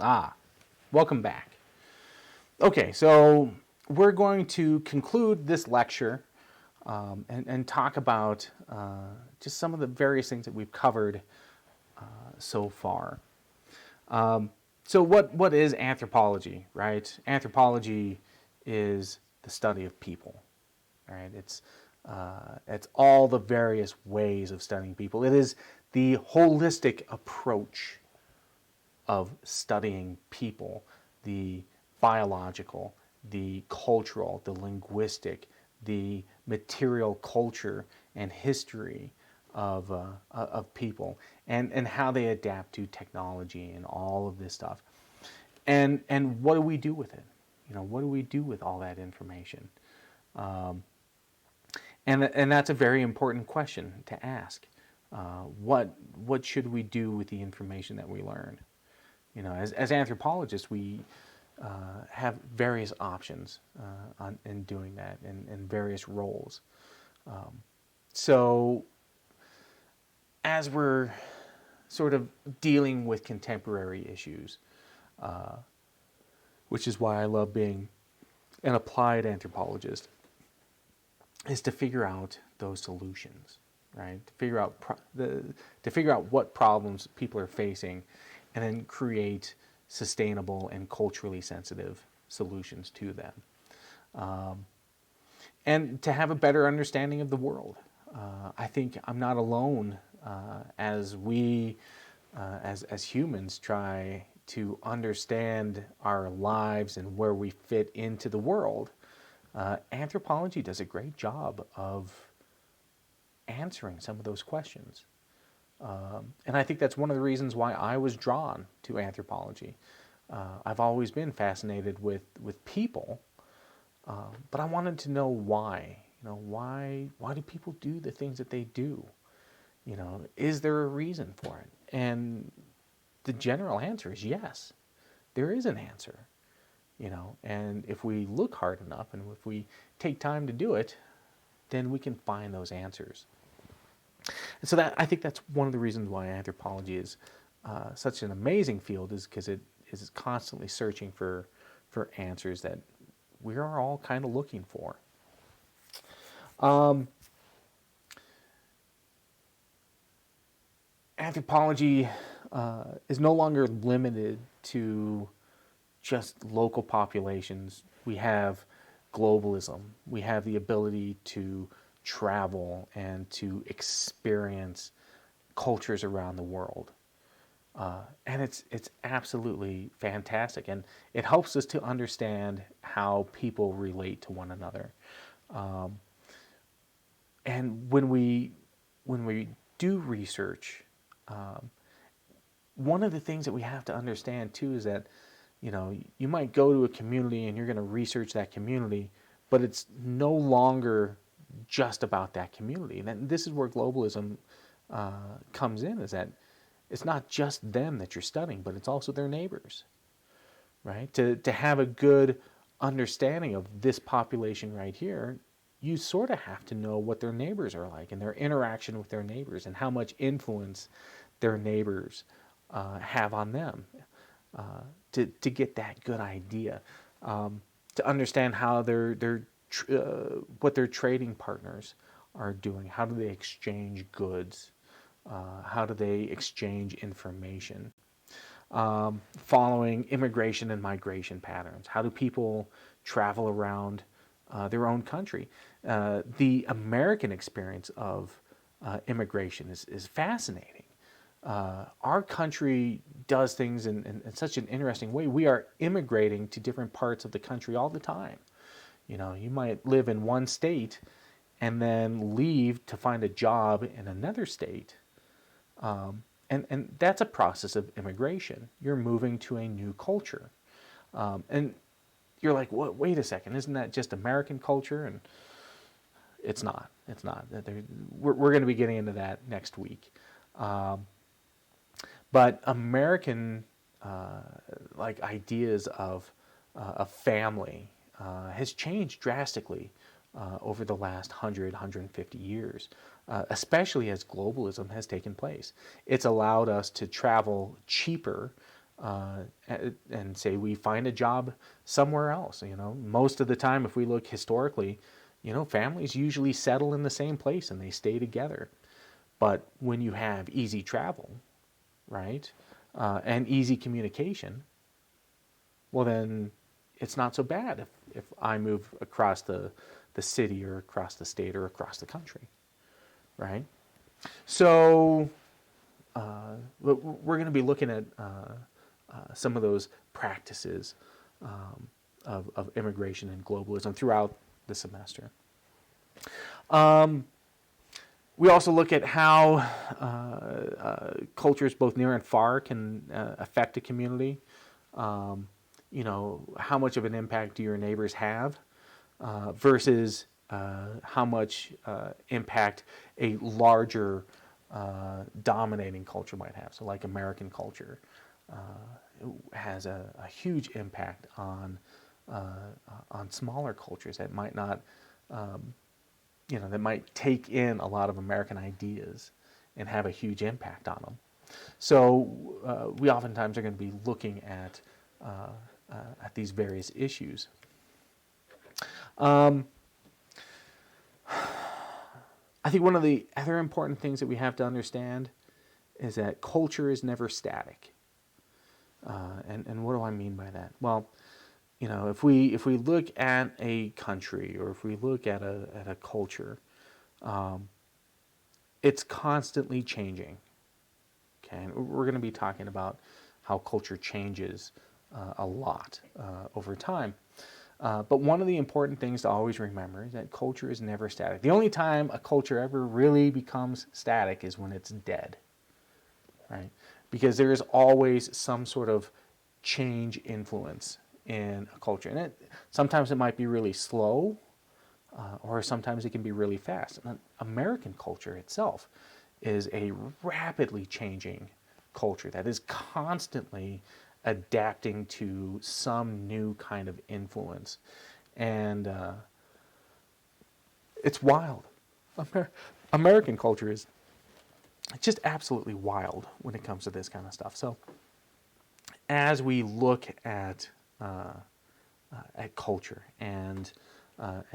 Ah, welcome back. Okay, so we're going to conclude this lecture and talk about just some of the various things that we've covered so far. So what is anthropology, right? Anthropology is the study of people, right? It's all the various ways of studying people. It is the holistic approach of studying people, the biological, the cultural, the linguistic, the material culture and history of people, and how they adapt to technology and all of this stuff. And what do we do with it? What do we do with all that information? And that's a very important question to ask. What should we do with the information that we learn? As anthropologists, we have various options in doing that, and various roles. So, as we're sort of dealing with contemporary issues, which is why I love being an applied anthropologist, is to figure out those solutions, right? To figure out what problems people are facing, and then create sustainable and culturally sensitive solutions to them. And to have a better understanding of the world. I think I'm not alone as we, as humans, try to understand our lives and where we fit into the world. Anthropology does a great job of answering some of those questions. And I think that's one of the reasons why I was drawn to anthropology. I've always been fascinated with people, but I wanted to know why. Why do people do the things that they do? Is there a reason for it? And the general answer is yes. There is an answer. And if we look hard enough and if we take time to do it, then we can find those answers. And so I think that's one of the reasons why anthropology is such an amazing field, is because it is constantly searching for answers that we are all kind of looking for. Anthropology is no longer limited to just local populations. We have globalism. We have the ability to travel and to experience cultures around the world. And it's absolutely fantastic, and it helps us to understand how people relate to one another. And when we do research, one of the things that we have to understand too is that you might go to a community and you're going to research that community, but it's no longer just about that community. And this is where globalism comes in, is that it's not just them that you're studying, but it's also their neighbors, right? To have a good understanding of this population right here, you sort of have to know what their neighbors are like and their interaction with their neighbors and how much influence their neighbors have on them, to get that good idea, to understand how what their trading partners are doing. How do they exchange goods? How do they exchange information? Following immigration and migration patterns. How do people travel around their own country? The American experience of immigration is fascinating. Our country does things in such an interesting way. We are immigrating to different parts of the country all the time. You might live in one state and then leave to find a job in another state. And that's a process of immigration. You're moving to a new culture. And you're like, wait a second, isn't that just American culture? And it's not. It's not. We're going to be getting into that next week. But American ideas of family has changed drastically over the last 150 years, especially as globalism has taken place. It's allowed us to travel cheaper and say we find a job somewhere else. Most of the time, if we look historically, families usually settle in the same place and they stay together. But when you have easy travel, right, and easy communication, well then it's not so bad if I move across the city or across the state or across the country, right? So we're going to be looking at some of those practices of immigration and globalism throughout the semester. We also look at how cultures both near and far can affect a community. How much of an impact do your neighbors have versus how much impact a larger dominating culture might have. So like American culture has a huge impact on smaller cultures that might not, that might take in a lot of American ideas and have a huge impact on them. So we oftentimes are going to be looking at these various issues. I think one of the other important things that we have to understand is that culture is never static. And what do I mean by that? Well, if we look at a country or if we look at a culture, it's constantly changing. Okay, and we're going to be talking about how culture changes a lot over time. But one of the important things to always remember is that culture is never static. The only time a culture ever really becomes static is when it's dead, right? Because there is always some sort of change influence in a culture. And sometimes it might be really slow, or sometimes it can be really fast. And American culture itself is a rapidly changing culture that is constantly adapting to some new kind of influence. And it's wild. American culture is just absolutely wild when it comes to this kind of stuff. So as we look at culture and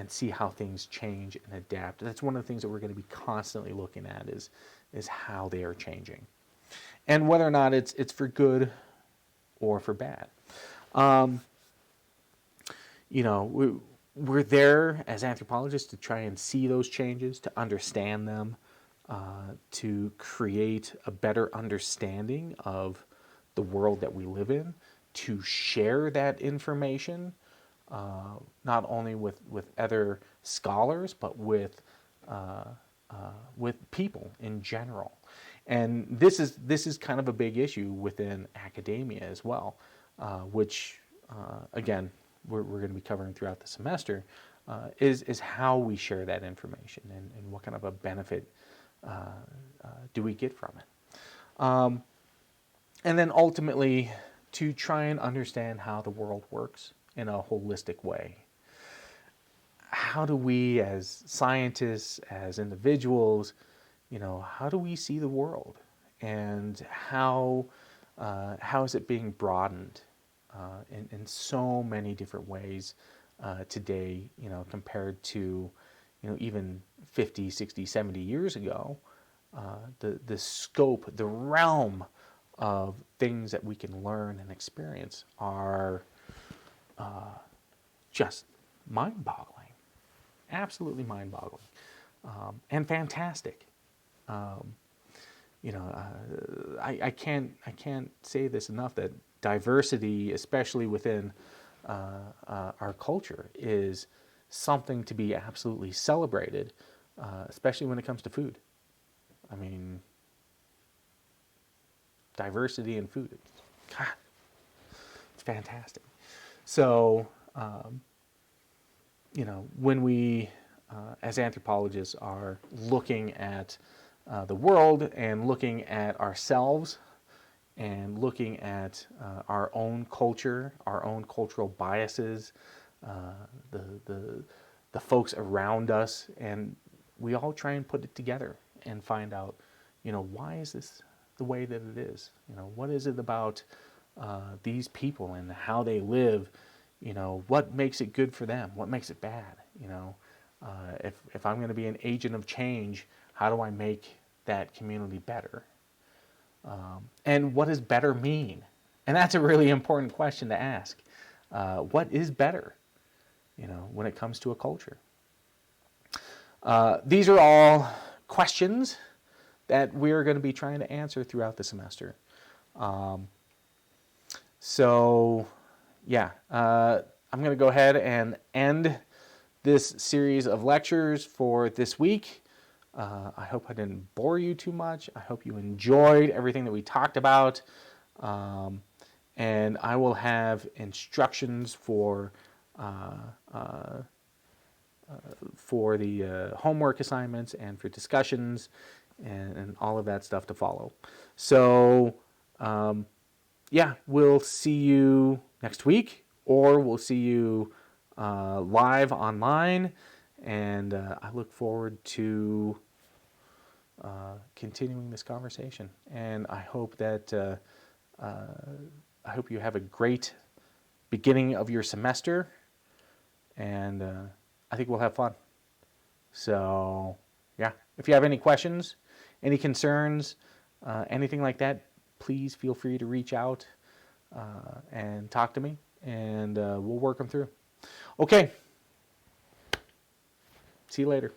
see how things change and adapt, that's one of the things that we're going to be constantly looking at is how they are changing. And whether or not it's for good or for bad. We're there as anthropologists to try and see those changes, to understand them, to create a better understanding of the world that we live in, to share that information, not only with other scholars, but with people in general. And this is kind of a big issue within academia as well, which again we're going to be covering throughout the semester, is how we share that information and what kind of a benefit do we get from it. And then ultimately to try and understand how the world works in a holistic way. How do we as scientists, as individuals, how do we see the world, and how is it being broadened in so many different ways today, compared to, even 50, 60, 70 years ago. The scope, the realm of things that we can learn and experience are just mind-boggling, absolutely mind-boggling, and fantastic. I can't say this enough, that diversity, especially within our culture, is something to be absolutely celebrated, especially when it comes to food. I mean, diversity in food, God, it's fantastic. So, when we, as anthropologists, are looking at the world and looking at ourselves and looking at our own culture, our own cultural biases, the folks around us, and we all try and put it together and find out, why is this the way that it is? What is it about these people and how they live. What makes it good for them? What makes it bad? If I'm going to be an agent of change, how do I make that community better? And what does better mean? And that's a really important question to ask. What is better, when it comes to a culture? These are all questions that we're going to be trying to answer throughout the semester. So, yeah, I'm going to go ahead and end this series of lectures for this week. I hope I didn't bore you too much. I hope you enjoyed everything that we talked about. And I will have instructions for the homework assignments and for discussions and all of that stuff to follow. So, yeah, we'll see you next week, or we'll see you live online. And I look forward to continuing this conversation. And I hope that I hope you have a great beginning of your semester. And I think we'll have fun. So, yeah, if you have any questions, any concerns, anything like that, please feel free to reach out and talk to me, and we'll work them through. Okay. See you later.